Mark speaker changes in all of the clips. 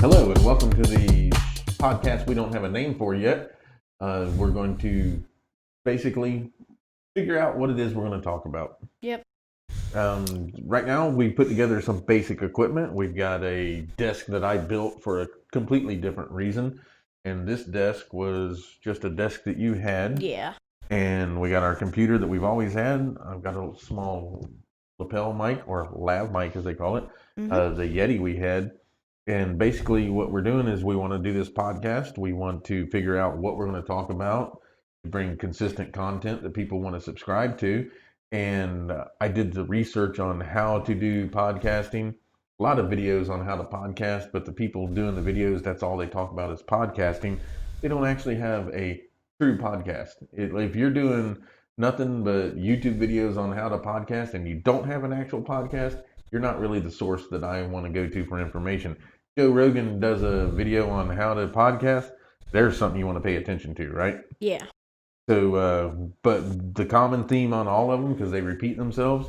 Speaker 1: Hello and welcome to the podcast we don't have a name for yet. We're going to basically figure out what it is we're going to talk about.
Speaker 2: Yep.
Speaker 1: Right now, we put together some basic equipment. We've got a desk that I built for a completely different reason. And this desk was just a desk that you had.
Speaker 2: Yeah.
Speaker 1: And we got our computer that we've always had. I've got a small lapel mic, or lav mic as they call it, the Yeti we had. And basically what we're doing is we want to do this podcast. We want to figure out what we're going to talk about, bring consistent content that people want to subscribe to. And I did the research on how to do podcasting, a lot of videos on how to podcast, but the people doing the videos, that's all they talk about is podcasting. They don't actually have a true podcast. If you're doing nothing but YouTube videos on how to podcast and you don't have an actual podcast, you're not really the source that I want to go to for information. Joe Rogan does a video on how to podcast. There's something you want to pay attention to, right?
Speaker 2: Yeah.
Speaker 1: So, but the common theme on all of them, because they repeat themselves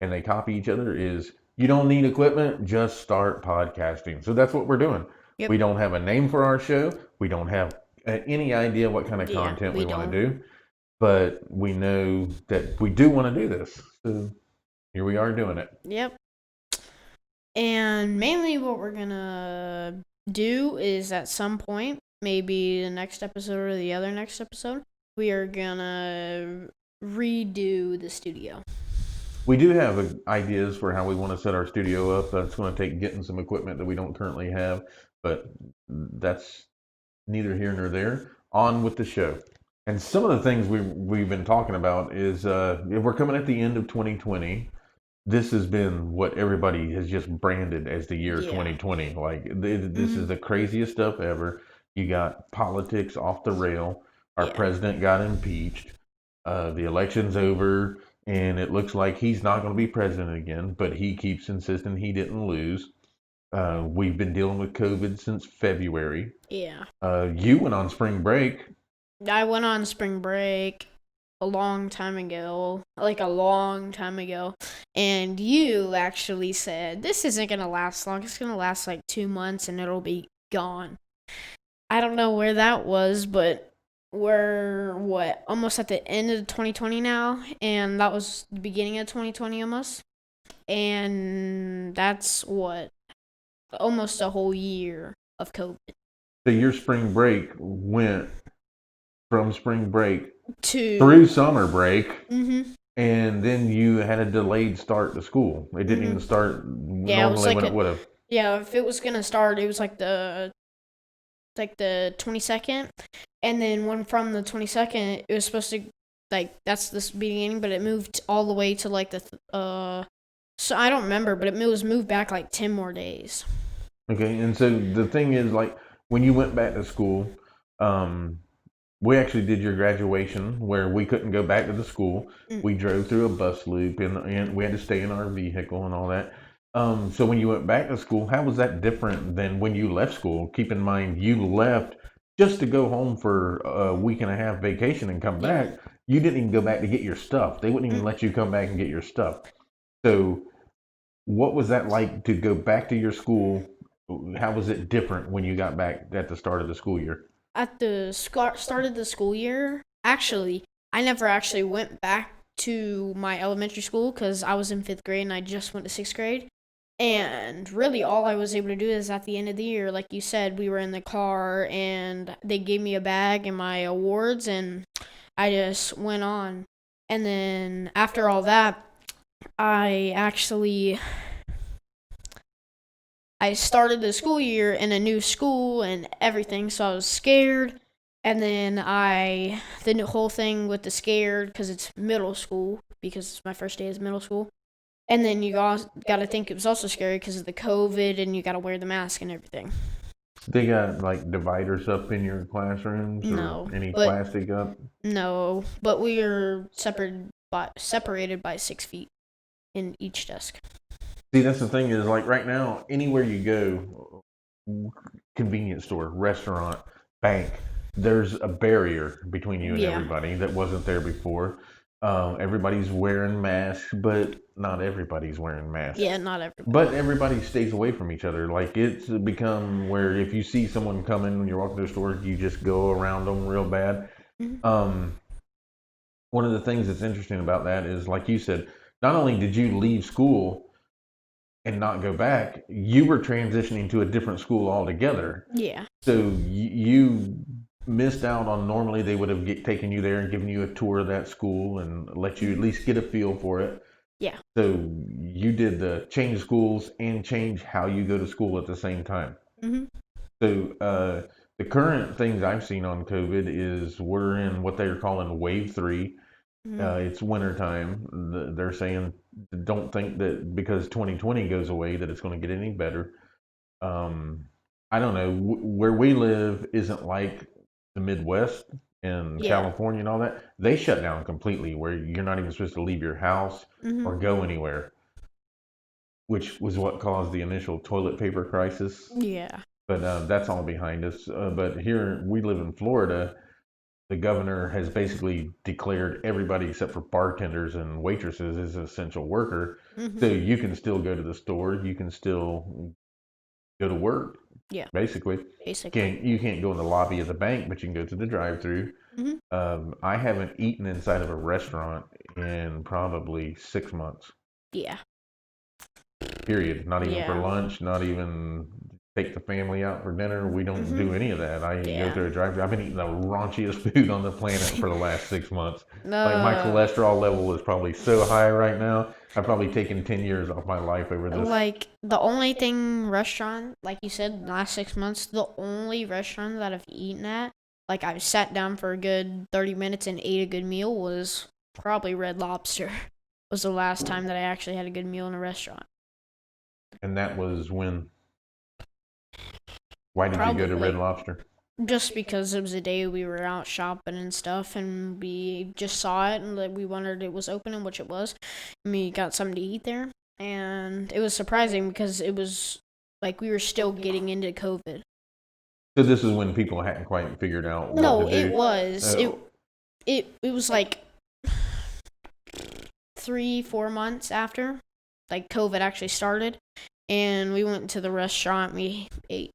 Speaker 1: and they copy each other, is you don't need equipment, just start podcasting. So that's what we're doing.
Speaker 2: Yep.
Speaker 1: We don't have a name for our show. We don't have any idea what kind of content we want to do, but we know that we do want to do this. So here we are doing it.
Speaker 2: Yep. And mainly what we're gonna do is at some point, maybe the next episode or the other next episode, we are gonna redo the studio.
Speaker 1: We do have ideas for how we want to set our studio up. That's going to take getting some equipment that we don't currently have, but that's neither here nor there. On with the show. And some of the things we've been talking about is we're coming at the end of 2020. This has been what everybody has just branded as the year 2020. Like this is the craziest stuff ever. You got politics off the rail. Our president got impeached. The election's over, and it looks like he's not going to be president again, but he keeps insisting he didn't lose. We've been dealing with COVID since February.
Speaker 2: Yeah.
Speaker 1: You went on spring break.
Speaker 2: I went on spring break a long time ago, and you actually said, this isn't going to last long. It's going to last like 2 months, and it'll be gone. I don't know where that was, but we're, almost at the end of 2020 now, and that was the beginning of 2020 almost. And that's almost a whole year of COVID.
Speaker 1: So your spring break went from spring break
Speaker 2: to
Speaker 1: through summer break,
Speaker 2: and
Speaker 1: then you had a delayed start to school. It didn't even start normally when it would have.
Speaker 2: Yeah, if it was gonna start, it was like the 22nd, and then from the 22nd, it was supposed to that's the beginning, but it moved all the way to like so I don't remember, but it was moved back like 10 more days.
Speaker 1: Okay, and so the thing is, like, when you went back to school, we actually did your graduation where we couldn't go back to the school. We drove through a bus loop, and we had to stay in our vehicle and all that. So when you went back to school, how was that different than when you left school? Keep in mind, you left just to go home for a week and a half vacation and come back. You didn't even go back to get your stuff. They wouldn't even let you come back and get your stuff. So what was that like to go back to your school? How was it different when you got back at the start of the school year?
Speaker 2: At the start of the school year, actually, I never actually went back to my elementary school because I was in 5th grade and I just went to 6th grade. And really all I was able to do is at the end of the year, like you said, we were in the car and they gave me a bag and my awards and I just went on. And then after all that, I started the school year in a new school and everything, so I was scared. And then the whole thing with the scared, because it's middle school, because it's my first day as middle school. And then you got to think it was also scary because of the COVID and you got to wear the mask and everything.
Speaker 1: They got like dividers up in your classrooms?
Speaker 2: No.
Speaker 1: Or any plastic up?
Speaker 2: No, but we are separated by 6 feet in each desk.
Speaker 1: See, that's the thing is, like, right now, anywhere you go, convenience store, restaurant, bank, there's a barrier between you and everybody that wasn't there before. Everybody's wearing masks, but not everybody's wearing masks.
Speaker 2: Yeah, not everybody.
Speaker 1: But everybody stays away from each other. Like it's become where if you see someone coming when you're walking to the store, you just go around them real bad.
Speaker 2: Mhm.
Speaker 1: One of the things that's interesting about that is, like you said, not only did you leave school and not go back, you were transitioning to a different school altogether.
Speaker 2: Yeah.
Speaker 1: So you missed out on normally they would have taken you there and given you a tour of that school and let you at least get a feel for it.
Speaker 2: Yeah.
Speaker 1: So you did the change schools and change how you go to school at the same time.
Speaker 2: Mhm.
Speaker 1: So the current things I've seen on COVID is we're in what they're calling wave 3.
Speaker 2: Mhm.
Speaker 1: It's winter time. They're saying don't think that because 2020 goes away that it's going to get any better. Um, I don't know. Where we live isn't like the Midwest and
Speaker 2: Yeah.
Speaker 1: California and all that. They shut down completely where you're not even supposed to leave your house
Speaker 2: Mhm.
Speaker 1: or go anywhere, which was what caused the initial toilet paper crisis.
Speaker 2: Yeah.
Speaker 1: But that's all behind us. But here we live in Florida. The governor has basically declared everybody except for bartenders and waitresses as an essential worker. So
Speaker 2: Mhm.
Speaker 1: you can still go to the store, you can still go to work,
Speaker 2: Yeah.
Speaker 1: basically.
Speaker 2: Basically.
Speaker 1: You can't go in the lobby of the bank, but you can go to the drive-through.
Speaker 2: Mhm.
Speaker 1: I haven't eaten inside of a restaurant in probably 6 months.
Speaker 2: Yeah.
Speaker 1: Period. Not even for
Speaker 2: Yeah.
Speaker 1: lunch, not even take the family out for dinner. We don't do
Speaker 2: Mhm.
Speaker 1: any of that. I go
Speaker 2: Yeah.
Speaker 1: through a drive-thru. I've been eating the raunchiest food on the planet for the last 6 months. Like my
Speaker 2: Uh,
Speaker 1: cholesterol level is probably so high right now. I've probably taken 10 years off my life over this.
Speaker 2: like the only thing restaurant, like you said, last 6 months, the only restaurant that I've eaten at, like I've sat down for a good 30 minutes and ate a good meal was probably Red Lobster. Was the last time that I actually had a good meal in a restaurant.
Speaker 1: And that was when, why did you go
Speaker 2: Probably
Speaker 1: to Red
Speaker 2: like
Speaker 1: Lobster?
Speaker 2: just because it was a day we were out shopping and stuff, and we just saw it and like, we wondered it was open, and which it was. And we got something to eat there, and it was surprising because it was like we were still getting into COVID.
Speaker 1: So this is when people hadn't quite figured out what
Speaker 2: No,
Speaker 1: to
Speaker 2: it
Speaker 1: do.
Speaker 2: was
Speaker 1: Uh,
Speaker 2: it was like 3 4 months after like COVID actually started, and we went to the restaurant. We ate.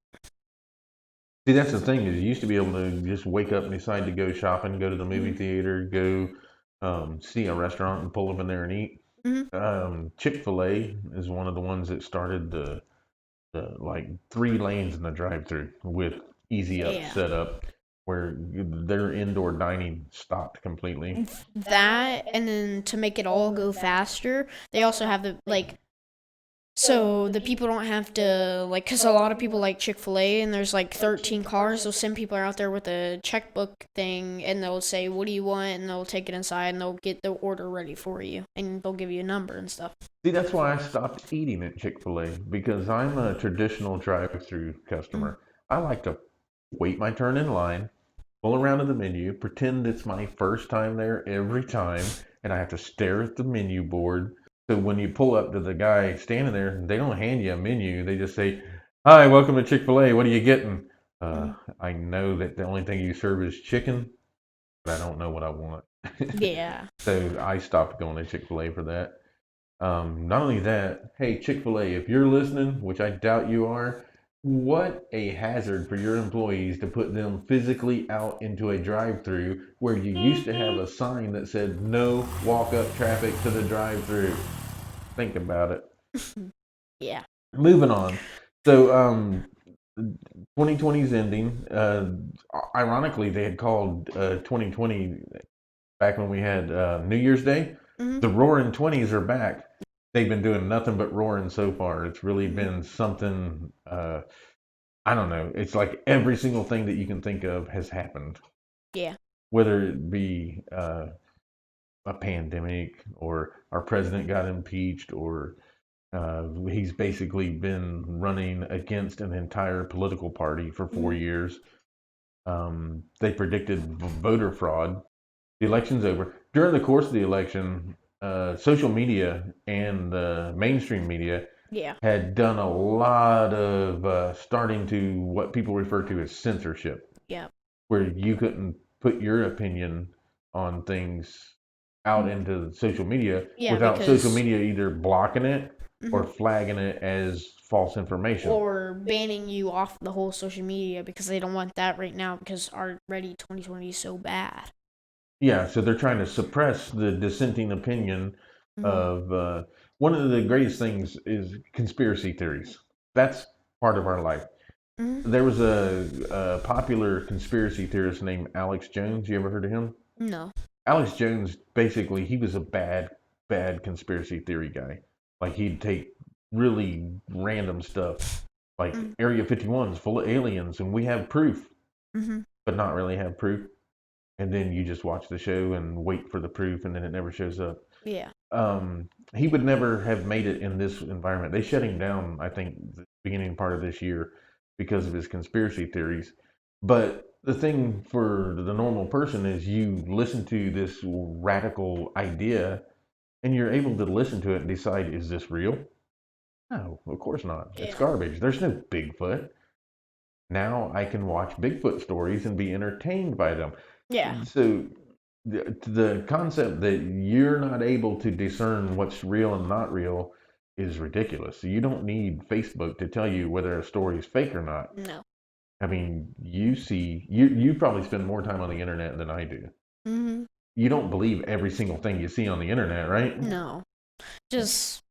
Speaker 1: See, that's the thing is you used to be able to just wake up and decide to go shopping, go to the movie
Speaker 2: Mhm.
Speaker 1: theater, go see a restaurant and pull up in there and eat.
Speaker 2: Mhm.
Speaker 1: Chick-fil-A is one of the ones that started the like 3 lanes in the drive-through with easy up
Speaker 2: Yeah.
Speaker 1: setup where their indoor dining stopped completely.
Speaker 2: That, and then to make it all go faster, they also have the like so the people don't have to like because a lot of people like Chick-fil-A and there's like 13 cars. They'll send people out there with a checkbook thing and they'll say what do you want, and they'll take it inside and they'll get the order ready for you and they'll give you a number and stuff.
Speaker 1: See, that's why I stopped eating at Chick-fil-A because I'm a traditional drive-through
Speaker 2: Mm.
Speaker 1: customer. I like to wait my turn in line, pull around to the menu, pretend it's my first time there every time, and I have to stare at the menu board. So when you pull up to the guy standing there, they don't hand you a menu. They just say, "Hi, welcome to Chick-fil-A. What are you getting?"
Speaker 2: Mhm.
Speaker 1: I know that the only thing you serve is chicken, but I don't know what I want.
Speaker 2: Yeah.
Speaker 1: So I stopped going to Chick-fil-A for that. Not only that, hey, Chick-fil-A, if you're listening, which I doubt you are, what a hazard for your employees to put them physically out into a drive-through where you used to have a sign that said no walk-up traffic to the drive-through. Think about it.
Speaker 2: Yeah.
Speaker 1: Moving on. So, 2020 is ending. Ironically, they had called 2020 back when we had New Year's Day.
Speaker 2: Mhm.
Speaker 1: The Roaring Twenties are back. They've been doing nothing but roaring so far. It's really
Speaker 2: Mhm.
Speaker 1: been something. I don't know. It's like every single thing that you can think of has happened,
Speaker 2: Yeah.
Speaker 1: whether it be a pandemic or our president got impeached or he's basically been running against an entire political party for four
Speaker 2: Mhm.
Speaker 1: years. They predicted voter fraud. The election's over. During the course of the election, social media and the mainstream media
Speaker 2: Yeah.
Speaker 1: had done a lot of starting to what people refer to as censorship,
Speaker 2: Yeah.
Speaker 1: where you couldn't put your opinion on things out into social media
Speaker 2: Yeah,
Speaker 1: without social
Speaker 2: because
Speaker 1: media either blocking it or
Speaker 2: mhm,
Speaker 1: flagging it as false information.
Speaker 2: or banning you off the whole social media because they don't want that right now because already 2020 is so bad.
Speaker 1: Yeah, so they're trying to suppress the dissenting opinion
Speaker 2: Mhm.
Speaker 1: of one of the greatest things is conspiracy theories. That's part of our life.
Speaker 2: Mhm.
Speaker 1: There was a popular conspiracy theorist named Alex Jones. You ever heard of him?
Speaker 2: No.
Speaker 1: Alex Jones, basically, he was a bad conspiracy theory guy. Like, he'd take really random stuff, like
Speaker 2: Mhm.
Speaker 1: Area 51 is full of aliens and we have proof,
Speaker 2: Mhm.
Speaker 1: but not really have proof. And then you just watch the show and wait for the proof, and then it never shows up.
Speaker 2: Yeah.
Speaker 1: He would never have made it in this environment. They shut him down, I think, the beginning part of this year because of his conspiracy theories. But the thing for the normal person is you listen to this radical idea and you're able to listen to it and decide, is this real? No, of course not. It's
Speaker 2: Yeah.
Speaker 1: garbage. There's no Bigfoot. Now I can watch Bigfoot stories and be entertained by them.
Speaker 2: Yeah.
Speaker 1: So the concept that you're not able to discern what's real and not real is ridiculous. You don't need Facebook to tell you whether a story is fake or not.
Speaker 2: No.
Speaker 1: I mean, you probably spend more time on the internet than I do.
Speaker 2: Mhm.
Speaker 1: You don't believe every single thing you see on the internet, right?
Speaker 2: No. Just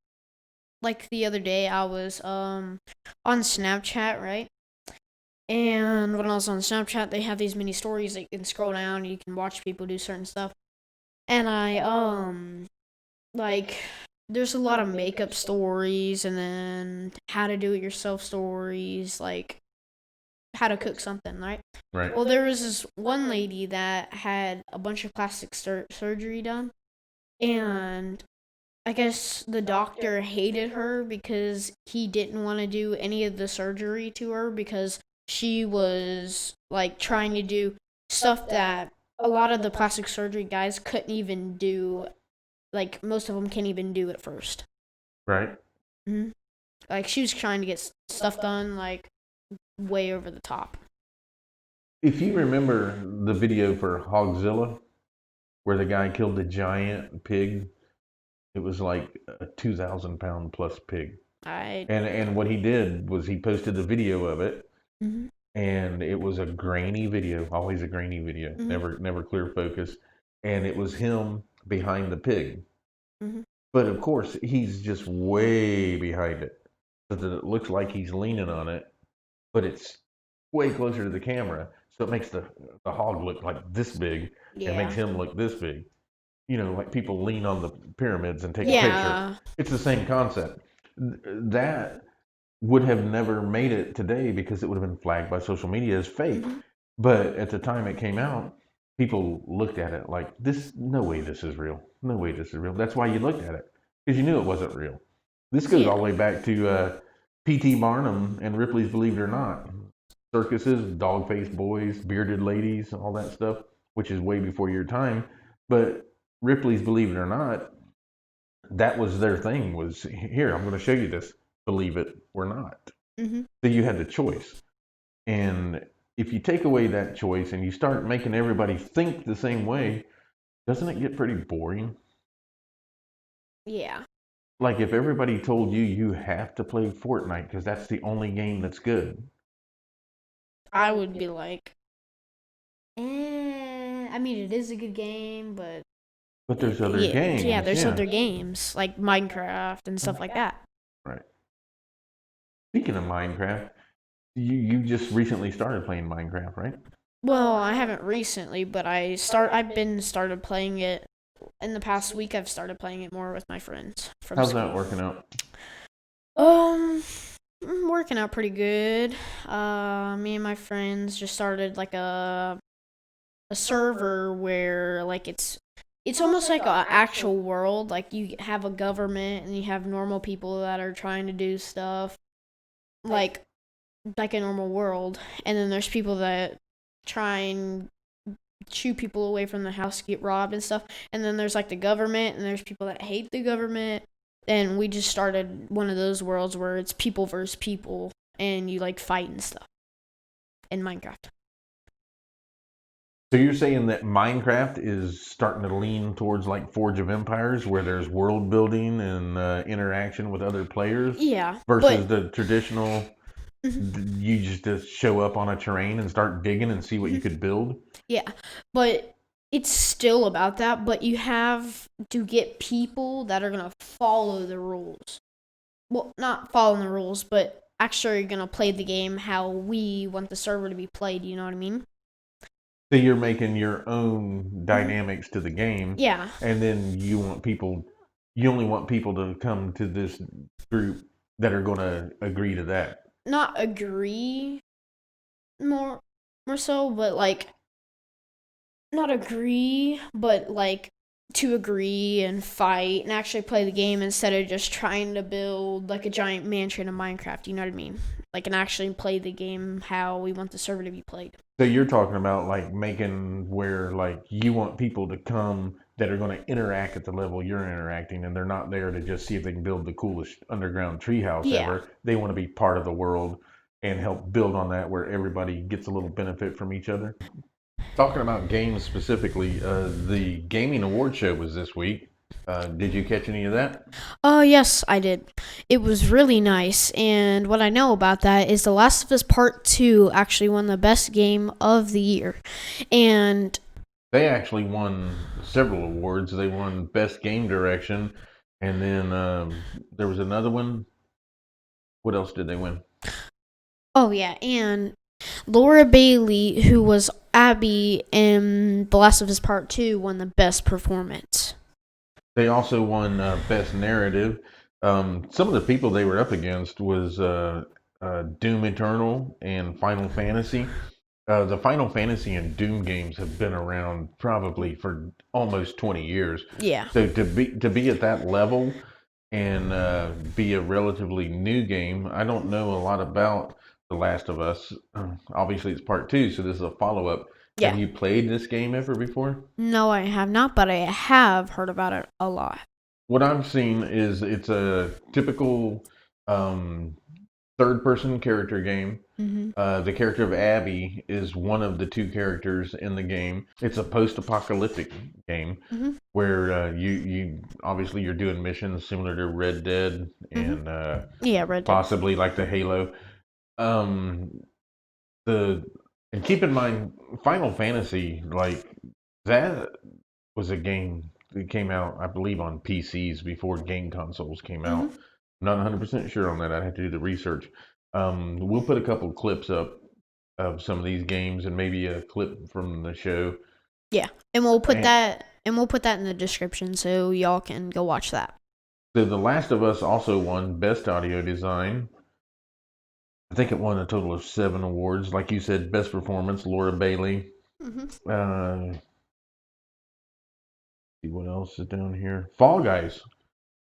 Speaker 2: like the other day, I was on Snapchat, right? And when I was on Snapchat, they have these mini stories that you can scroll down and you can watch people do certain stuff. And I like there's a lot of makeup stories and then how to do it yourself stories, like how to cook something, right?
Speaker 1: Right.
Speaker 2: Well, there was this one lady that had a bunch of plastic surgery done, and I guess the doctor hated her because he didn't want to do any of the surgery to her because she was like trying to do stuff that a lot of the plastic surgery guys couldn't even do. Like most of them can't even do at first.
Speaker 1: Right.
Speaker 2: Mm-hmm. Like she was trying to get stuff done like way over the top.
Speaker 1: If you remember the video for Hogzilla, where the guy killed the giant pig, it was like a 2,000 pound plus pig.
Speaker 2: I.
Speaker 1: And what he did was he posted a video of it,
Speaker 2: Mm-hmm.
Speaker 1: and it was a grainy video, always a grainy video,
Speaker 2: Mm-hmm.
Speaker 1: never clear focus, and it was him behind the pig.
Speaker 2: Mm-hmm.
Speaker 1: But of course, he's just way behind it, so that it looks like he's leaning on it, but it's way closer to the camera, so it makes the hog look like this big, and
Speaker 2: Yeah.
Speaker 1: makes him look this big. Like people lean on the pyramids and take a picture.
Speaker 2: Yeah.
Speaker 1: It's the same concept. That would have never made it today because it would have been flagged by social media as fake.
Speaker 2: Mm-hmm.
Speaker 1: But at the time it came out, people looked at it like this. No way, this is real. No way, this is real. That's why you looked at it because you knew it wasn't real. This goes
Speaker 2: Yeah.
Speaker 1: all the way back to P.T. Barnum and Ripley's Believe It or Not. Circuses, dog faced boys, bearded ladies, all that stuff, which is way before your time. But Ripley's Believe It or Not, that was their thing. Was here, I'm going to show you this. Believe it or not.
Speaker 2: Mm-hmm.
Speaker 1: So you had the choice. And if you take away that choice and you start making everybody think the same way, doesn't it get pretty boring?
Speaker 2: Yeah.
Speaker 1: Like if everybody told you you have to play Fortnite because that's the only game that's good.
Speaker 2: I would be like, I mean, it is a good game, but
Speaker 1: But there's other
Speaker 2: yeah,
Speaker 1: games.
Speaker 2: yeah, there's other games like Minecraft and stuff like that.
Speaker 1: Right. Speaking of Minecraft, you just recently started playing Minecraft, right?
Speaker 2: Well, I haven't recently, but I've been started playing it in the past week. I've started playing it more with my friends from
Speaker 1: How's
Speaker 2: school.
Speaker 1: that working out?
Speaker 2: Working out pretty good. Me and my friends just started like a server where like it's almost like an actual world. Like you have a government and you have normal people that are trying to do stuff like a normal world, and then there's people that try and shoo people away from the house, get robbed and stuff. And then there's like the government, and there's people that hate the government. And we just started one of those worlds where it's people versus people, and you like fight and stuff in Minecraft.
Speaker 1: So you're saying that Minecraft is starting to lean towards like Forge of Empires, where there's world building and interaction with other players,
Speaker 2: Yeah,
Speaker 1: versus
Speaker 2: but
Speaker 1: the traditional you just show up on a terrain and start digging and see what you could build.
Speaker 2: yeah, but it's still about that. But you have to get people that are gonna follow the rules. Well, not following the rules, but actually gonna play the game how we want the server to be played. You know what I mean?
Speaker 1: So you're making your own
Speaker 2: Mm-hmm.
Speaker 1: dynamics to the game,
Speaker 2: Yeah,
Speaker 1: and then you only want people to come to this group that are going to agree to that.
Speaker 2: not agree more, more so, but like not agree, but like to agree and fight and actually play the game instead of just trying to build like a giant mansion in Minecraft. You know what I mean? Like, and actually play the game how we want the server to be played.
Speaker 1: So you're talking about like making where like you want people to come that are going to interact at the level you're interacting, and they're not there to just see if they can build the coolest underground treehouse
Speaker 2: Yeah.
Speaker 1: ever. They want to be part of the world and help build on that, where everybody gets a little benefit from each other. Talking about games specifically, the Gaming Award show was this week. Did you catch any of that?
Speaker 2: Oh, yes, I did. It was really nice. And what I know about that is The Last of Us Part 2 actually won the best game of the year. And
Speaker 1: They actually won several awards. They won Best Game Direction, and then there was another one. What else did they win?
Speaker 2: oh, yeah, and Laura Bailey, who was Abby in The Last of Us Part 2, won the best performance.
Speaker 1: They also won Best Narrative. Some of the people they were up against was Doom Eternal and Final Fantasy. The Final Fantasy and Doom games have been around probably for almost 20 years.
Speaker 2: Yeah.
Speaker 1: So to be at that level and be a relatively new game, I don't know a lot about The Last of Us. Obviously, it's part two, so this is a follow up.
Speaker 2: Yeah.
Speaker 1: Have you played this game ever before?
Speaker 2: No, I have not, but I have heard about it a lot.
Speaker 1: What I've seen is it's a typical third person character game.
Speaker 2: Mm-hmm.
Speaker 1: The character of Abby is one of the two characters in the game. It's a post-apocalyptic game
Speaker 2: Mm-hmm.
Speaker 1: where you obviously you're doing missions similar to Red Dead and
Speaker 2: Yeah, Red Dead.
Speaker 1: possibly like the Halo. Um, the and keep in mind, Final Fantasy, like that was a game that came out, I believe, on PCs before game consoles came out.
Speaker 2: Mm-hmm.
Speaker 1: I'm not 100% sure on that. I'd have to do the research. We'll put a couple clips up of some of these games and maybe a clip from the show.
Speaker 2: Yeah, and we'll put
Speaker 1: And-
Speaker 2: that in the description so y'all can go watch that.
Speaker 1: So The Last of Us also won Best Audio Design. I think it won a total of 7 awards. Like you said, Best Performance, Laura Bailey.
Speaker 2: Mm-hmm.
Speaker 1: See what else is down here. Fall Guys.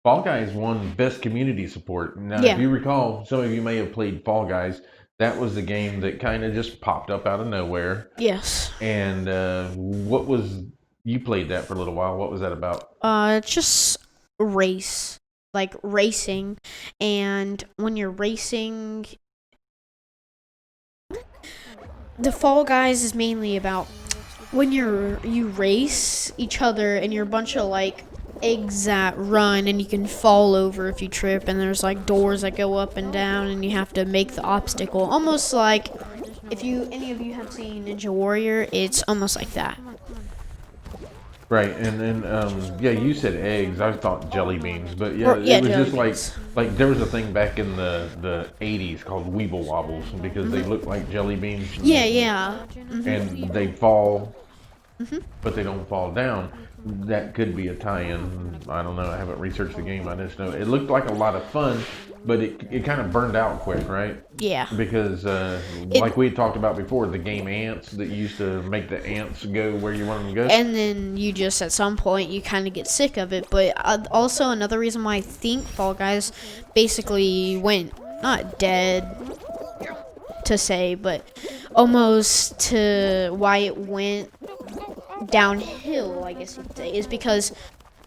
Speaker 1: Fall Guys won Best Community Support. Now,
Speaker 2: Yeah.
Speaker 1: if you recall, some of you may have played Fall Guys. That was the game that kind of just popped up out of nowhere.
Speaker 2: Yes.
Speaker 1: And you played that for a little while. What was that about?
Speaker 2: It's just racing, and when you're racing, the Fall Guys is mainly about when you race each other and you're a bunch of like eggs that run and you can fall over if you trip, and there's like doors that go up and down and you have to make the obstacle, almost like if any of you have seen Ninja Warrior, it's almost like that.
Speaker 1: Right, and then yeah, you said eggs. I thought jelly beans, but yeah,
Speaker 2: Or- yeah,
Speaker 1: it was
Speaker 2: jelly
Speaker 1: just
Speaker 2: beans.
Speaker 1: like there was a thing back in the 80s called Weeble Wobbles because they look like jelly beans.
Speaker 2: Yeah.
Speaker 1: And they fall,
Speaker 2: Mm-hmm.
Speaker 1: but they don't fall down. That could be a tie-in. I don't know. I haven't researched the game. I just know it looked like a lot of fun, but it kind of burned out quick, right?
Speaker 2: Yeah.
Speaker 1: Because like we had talked about before, the game Ants that used to make the ants go where you want them to go.
Speaker 2: And then you just, at some point, you kind of get sick of it. But also another reason why I think Fall Guys basically went, not dead to say, but almost to why it went downhill, I guess you could say, is because,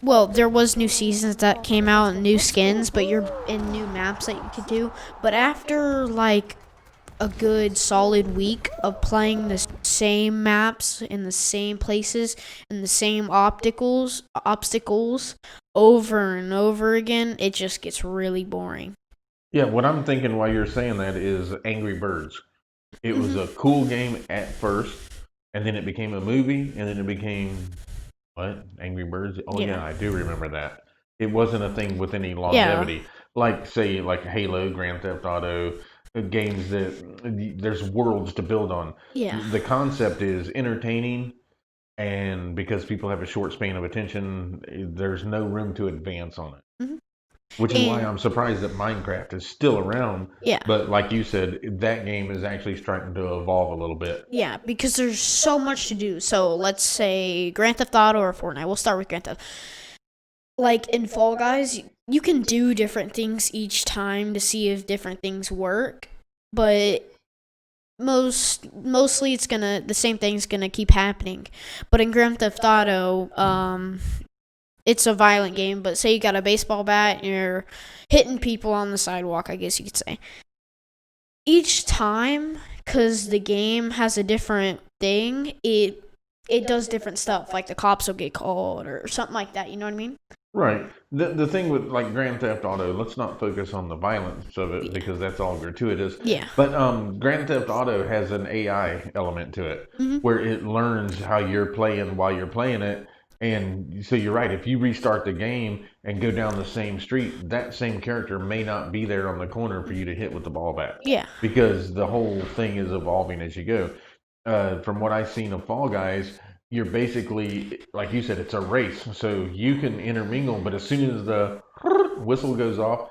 Speaker 2: well, there was new seasons that came out and new skins, but you're in new maps that you could do. But after like a good solid week of playing this same maps in the same places and the same obstacles over and over again, it just gets really boring.
Speaker 1: Yeah, what I'm thinking while you're saying that is Angry Birds. It was
Speaker 2: Hmm.
Speaker 1: a cool game at first, and then it became a movie, and then it became what? Angry Birds? Oh
Speaker 2: Yeah.
Speaker 1: yeah, I do remember that. It wasn't a thing with any
Speaker 2: Yeah.
Speaker 1: longevity, like say like Halo, Grand Theft Auto, games that there's worlds to build on.
Speaker 2: Yeah.
Speaker 1: The concept is entertaining, and because people have a short span of attention, there's no room to advance on it.
Speaker 2: Hmm.
Speaker 1: Which is why
Speaker 2: And
Speaker 1: I'm surprised that Minecraft is still around.
Speaker 2: yeah.
Speaker 1: But like you said, that game is actually starting to evolve a little bit.
Speaker 2: Yeah, because there's so much to do. So let's say Grand Theft Auto or Fortnite. We'll start with Grand Theft. Like in Fall Guys, you can do different things each time to see if different things work, but mostly it's gonna the same thing's gonna keep happening. But in Grand Theft Auto, it's a violent game. But say you got a baseball bat and you're hitting people on the sidewalk, I guess you could say. Each time, because the game has a different thing, it does different stuff. Like the cops will get called or something like that. You know what I mean?
Speaker 1: Right. The thing with like Grand Theft Auto, let's not focus on the violence of it
Speaker 2: Yeah.
Speaker 1: because that's all gratuitous.
Speaker 2: Yeah.
Speaker 1: But Grand Theft Auto has an AI element to it
Speaker 2: Hmm.
Speaker 1: where it learns how you're playing while you're playing it. And so you're right. If you restart the game and go down the same street, that same character may not be there on the corner for you to hit with the ball bat
Speaker 2: Yeah.
Speaker 1: because the whole thing is evolving as you go. From what I've seen of Fall Guys, you're basically, like you said, it's a race. So you can intermingle, but as soon as the whistle goes off,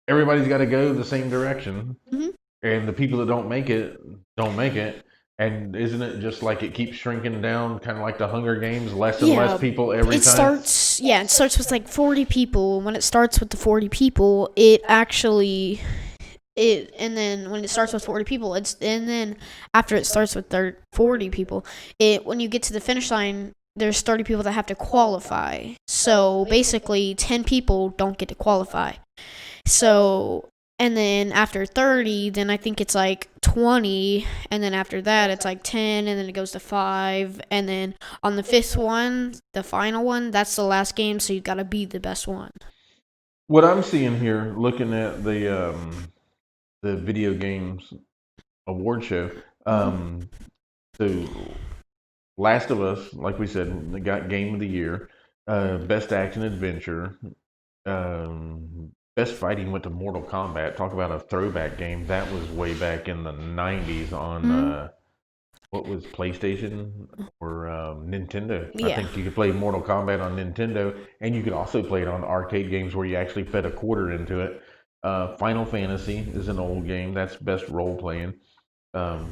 Speaker 1: everybody's got to go the same direction.
Speaker 2: Hmm.
Speaker 1: And the people that don't make it, don't make it. And isn't it just like it keeps shrinking down, kind of like the Hunger Games, less and less
Speaker 2: Yeah.
Speaker 1: people every
Speaker 2: It
Speaker 1: time?
Speaker 2: starts. Yeah, it starts with like 40 people. When it starts with the 40 people, it actually it and then when it starts with 40 people, it's and then after it starts with 40 people, it when you get to the finish line, there's 30 people that have to qualify. So basically, 10 people don't get to qualify. So, and then after 30, then I think it's like 20. And then after that, it's like 10. And then it goes to 5. And then on the fifth one, the final one, that's the last game. So you got to be the best one.
Speaker 1: What I'm seeing here, looking at the video games award show, so Last of Us, like we said, they got Game of the Year, Best Action Adventure, Best Fighting went to Mortal Kombat. Talk about a throwback game. That was way back in the '90s on what was PlayStation or Nintendo. I
Speaker 2: Yeah.
Speaker 1: think you could play Mortal Kombat on Nintendo, and you could also play it on arcade games where you actually fed a quarter into it. Final Fantasy is an old game. That's best role playing,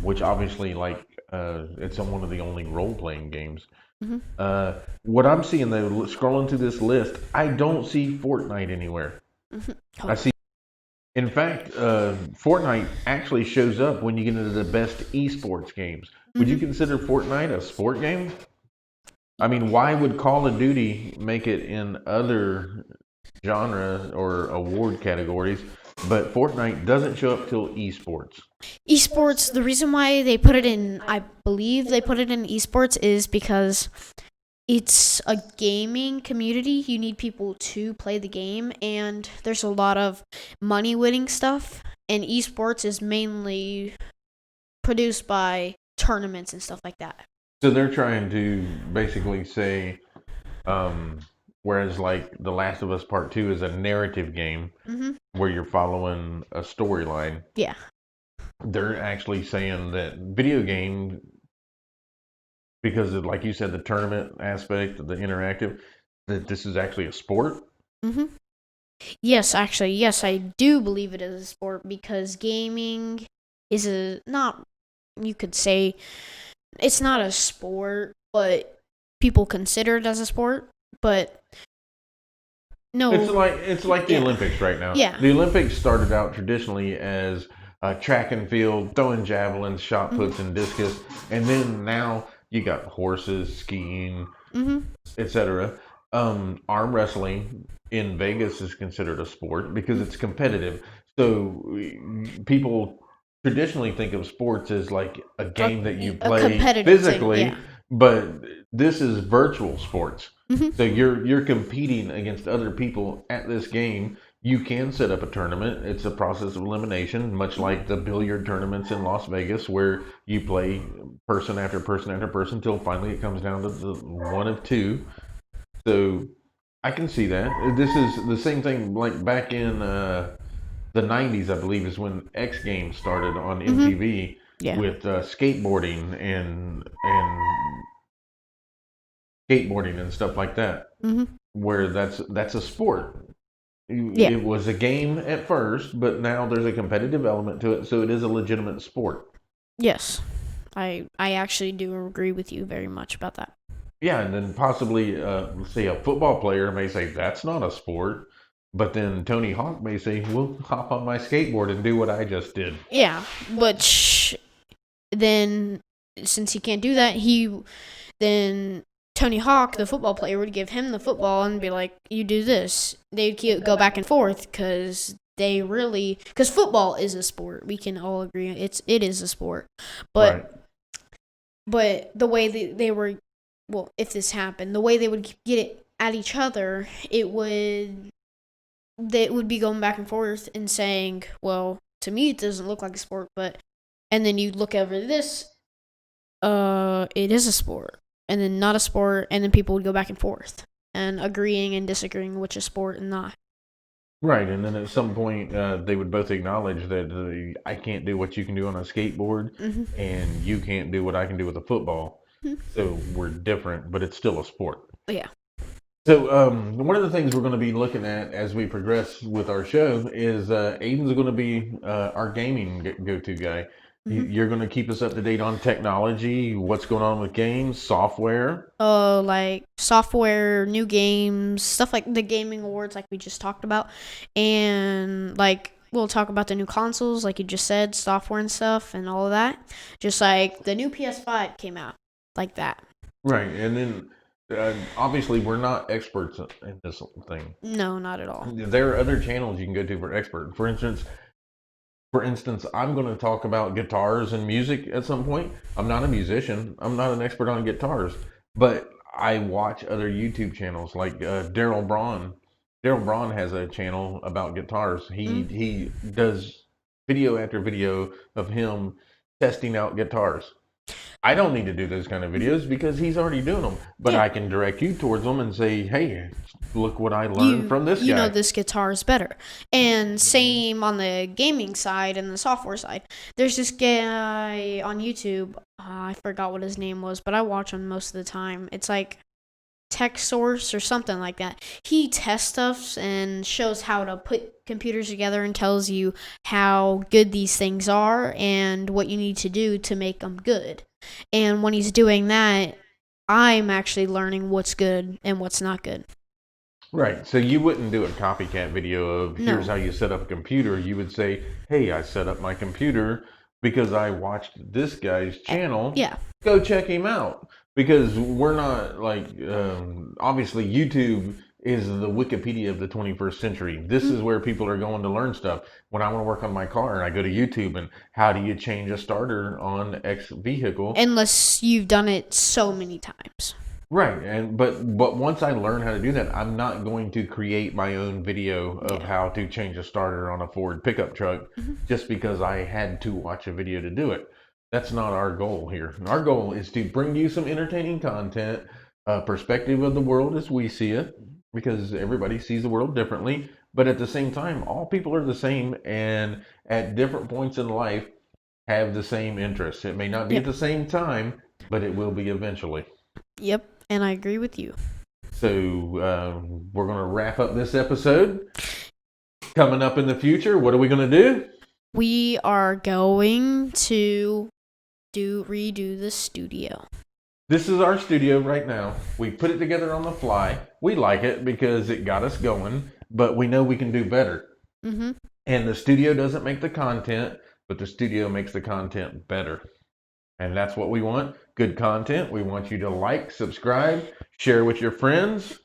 Speaker 1: which obviously it's one of the only role playing games.
Speaker 2: Hmm.
Speaker 1: What I'm seeing though, scrolling through this list, I don't see Fortnite anywhere. I see. In fact, Fortnite actually shows up when you get into the best esports games. Would you consider Fortnite a sport game? I mean, why would Call of Duty make it in other genre or award categories, but Fortnite doesn't show up till esports?
Speaker 2: Esports, the reason why they put it in, I believe they put it in esports is because it's a gaming community. You need people to play the game, and there's a lot of money winning stuff. And esports is mainly produced by tournaments and stuff like that.
Speaker 1: So they're trying to basically say, whereas like The Last of Us Part 2 is a narrative game
Speaker 2: Hmm.
Speaker 1: where you're following a storyline,
Speaker 2: Yeah.
Speaker 1: they're actually saying that video game, because of, like you said, the tournament aspect, the interactive, that this is actually a sport.
Speaker 2: Hmm. Yes, actually, yes, I do believe it is a sport because gaming is a not. You could say it's not a sport, but people consider it as a sport. But no,
Speaker 1: It's like the
Speaker 2: Yeah.
Speaker 1: Olympics right now.
Speaker 2: Yeah.
Speaker 1: The Olympics started out traditionally as track and field, throwing javelins, shot puts, and discus, and then now you got horses, skiing,
Speaker 2: hmm
Speaker 1: etc. Arm wrestling in Vegas is considered a sport because it's competitive. So people traditionally think of sports as like a
Speaker 2: A,
Speaker 1: game that you
Speaker 2: a
Speaker 1: play
Speaker 2: competitive thing,
Speaker 1: physically,
Speaker 2: yeah.
Speaker 1: but this is virtual sports.
Speaker 2: Hmm.
Speaker 1: So you're competing against other people at this game. You can set up a tournament. It's a process of elimination, much like the billiard tournaments in Las Vegas, where you play person after person after person until finally it comes down to the one of two. So I can see that. This is the same thing like back in the 90s, I believe, is when X Games started on
Speaker 2: Hmm.
Speaker 1: MTV
Speaker 2: Yeah.
Speaker 1: with skateboarding and stuff like that,
Speaker 2: Hmm.
Speaker 1: where that's a sport.
Speaker 2: Yeah.
Speaker 1: It was a game at first, but now there's a competitive element to it, so it is a legitimate sport.
Speaker 2: Yes. I actually do agree with you very much about that.
Speaker 1: Yeah, and then possibly, let's say a football player may say that's not a sport, but then Tony Hawk may say, "Well, hop on my skateboard and do what I just did."
Speaker 2: Yeah, but then since he can't do that, then Tony Hawk, the football player, would give him the football and be like, "You do this." They'd go back and forth because football is a sport. We can all agree it is a sport,
Speaker 1: Right.
Speaker 2: but the way they were, well, if this happened, the way they would get it at each other, they would be going back and forth and saying, "Well, to me, it doesn't look like a sport," but and then you look over this, it is a sport, and then not a sport, and then people would go back and forth and agreeing and disagreeing which is sport and not.
Speaker 1: Right, and then at some point, they would both acknowledge that I can't do what you can do on a skateboard,
Speaker 2: Hmm.
Speaker 1: and you can't do what I can do with a football. So we're different, but it's still a sport.
Speaker 2: Yeah.
Speaker 1: So one of the things we're going to be looking at as we progress with our show is Aiden's going to be our gaming go-to guy.
Speaker 2: Hmm.
Speaker 1: You're going to keep us up to date on technology, what's going on with games, software.
Speaker 2: Like software, new games, stuff like the gaming awards, like we just talked about, and like we'll talk about the new consoles, like you just said, software and stuff, and all of that. Just like the new PS5 came out, like that.
Speaker 1: Right, and then obviously we're not experts in this thing.
Speaker 2: No, not at all.
Speaker 1: There are other channels you can go to for expert. For instance, I'm going to talk about guitars and music at some point. I'm not a musician. I'm not an expert on guitars, but I watch other YouTube channels like Daryl Braun. Daryl Braun has a channel about guitars.
Speaker 2: Mm.
Speaker 1: He does video after video of him testing out guitars. I don't need to do those kind of videos because he's already doing them, but
Speaker 2: Yeah.
Speaker 1: I can direct you towards them and say, "Hey, look what I learned
Speaker 2: you
Speaker 1: from this
Speaker 2: you know
Speaker 1: guy."
Speaker 2: this guitar is better, and same on the gaming side and the software side. There's this guy on YouTube, I forgot what his name was, but I watch him most of the time. It's like Tech Source or something like that. He tests stuff and shows how to put computers together and tells you how good these things are and what you need to do to make them good. And when he's doing that, I'm actually learning what's good and what's not good.
Speaker 1: Right. So you wouldn't do a copycat video of here's
Speaker 2: No.
Speaker 1: how you set up a computer. You would say, "Hey, I set up my computer because I watched this guy's channel.
Speaker 2: Yeah.
Speaker 1: Go check him out." Because we're not like obviously YouTube is the Wikipedia of the 21st century. This is where people are going to learn stuff. When I want to work on my car, I go to YouTube and how do you change a starter on X vehicle?
Speaker 2: Unless you've done it so many times.
Speaker 1: Right, and but once I learn how to do that, I'm not going to create my own video of
Speaker 2: Yeah.
Speaker 1: how to change a starter on a Ford pickup truck just because I had to watch a video to do it. That's not our goal here. Our goal is to bring you some entertaining content, a perspective of the world as we see it, because everybody sees the world differently. But at the same time, all people are the same, and at different points in life have the same interests. It may not be at
Speaker 2: Yep.
Speaker 1: the same time, but it will be eventually.
Speaker 2: Yep. And I agree with you.
Speaker 1: So we're going to wrap up this episode. Coming up in the future, what are we going to do?
Speaker 2: We are going to redo the studio.
Speaker 1: This is our studio right now. We put it together on the fly. We like it because it got us going, but we know we can do better.
Speaker 2: Mm-hmm.
Speaker 1: And the studio doesn't make the content, but the studio makes the content better. And that's what we want. Good content. We want you to like, subscribe, share with your friends.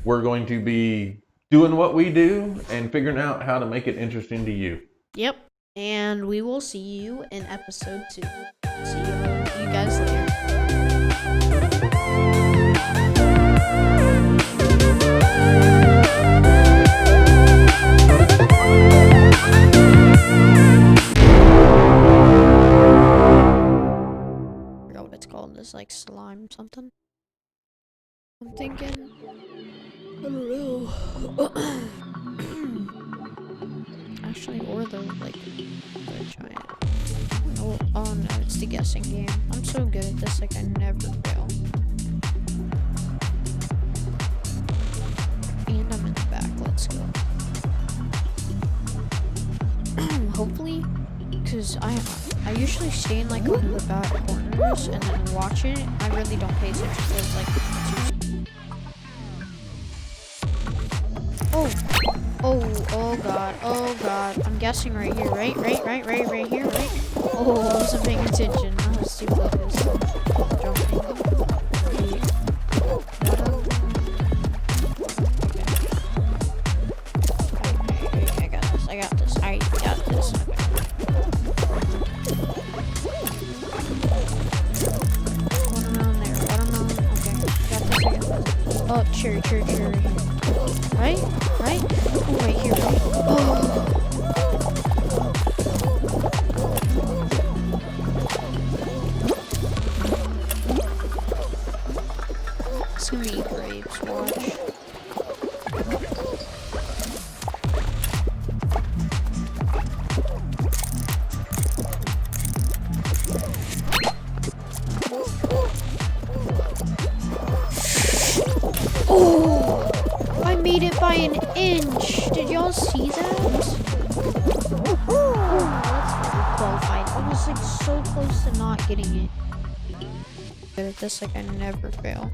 Speaker 1: We're going to be doing what we do and figuring out how to make it interesting to you.
Speaker 2: Yep. And we will see you in episode 2. See you guys later. I forgot what it's called. This like slime something. I'm thinking. I don't know. Actually, or the like the giant. Oh no, it's the guessing game. I'm so good at this, like I never fail. And I'm in the back. Let's go. Hopefully, because I usually stay in like one of the back corners and then watch it. I really don't pay attention to it, like. Oh god. I'm guessing right here, right here, right? Oh, I wasn't paying attention. I was too focused on jumping. Okay, I got this. Okay. Watermelon. Okay, I got this. Oh, cherry. Right? Oh, right here, right? Oh. It's gonna be grapes, watch. Oh! I made it by an inch. Did y'all see that? Oh, that's qualified. I was like so close to not getting it. Good at this, like I never fail.